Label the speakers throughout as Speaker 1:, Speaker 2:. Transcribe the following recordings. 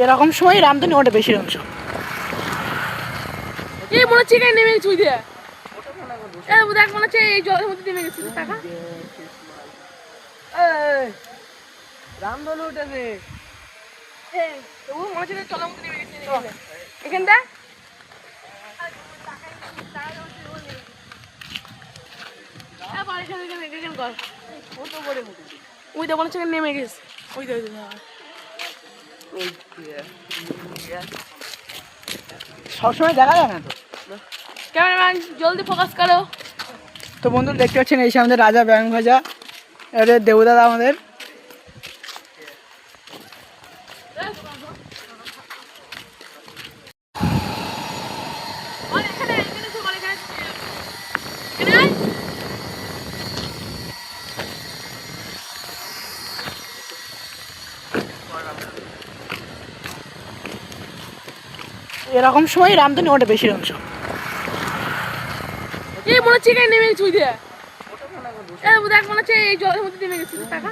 Speaker 1: এরকম সময় রামধনি ওটা বেশি অংশ।
Speaker 2: এই মনে হচ্ছে এখানে নেমে গেছি ওই দিয়ে। দেখ মনে হচ্ছে এই জলের মধ্যে নেমে গেছি টাকা।
Speaker 1: রামধনু উঠেছে।
Speaker 2: তবু মনে হচ্ছে জলের মধ্যে নেমে গেছি এখানটা। ওই দিয়ে মনে হচ্ছে নেমে গেছে ওই
Speaker 1: সবসময় দেখা যায় না তো।
Speaker 2: ক্যামেরাম্যান জলদি ফোকাস করো।
Speaker 1: তো বন্ধু দেখতে পাচ্ছেন এই আমাদের রাজা ব্যাং ভাজা, এটা দেবদাদা আমাদের। এরকম সময় রামধনি ওটা বেশি অংশ।
Speaker 2: এই মনে হচ্ছে এখানে নেমে গেছি ওই দিয়ে। দেখ মনে হচ্ছে এই জলের মধ্যে নেমে গেছি টাকা।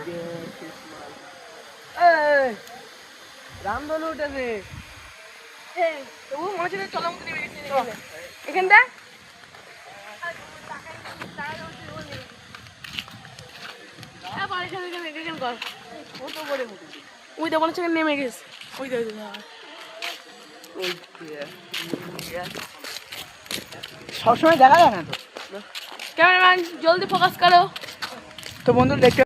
Speaker 1: রামধনু উঠেছে।
Speaker 2: তবু মনে হচ্ছে জলের মধ্যে নেমে গেছি এখানটা। ওই দিয়ে মনে হচ্ছে নেমে গেছে ওই
Speaker 1: সবসময় দেখা যায় না তো।
Speaker 2: ক্যামেরাম্যান জলদি ফোকাস করো।
Speaker 1: তো বন্ধু দেখতে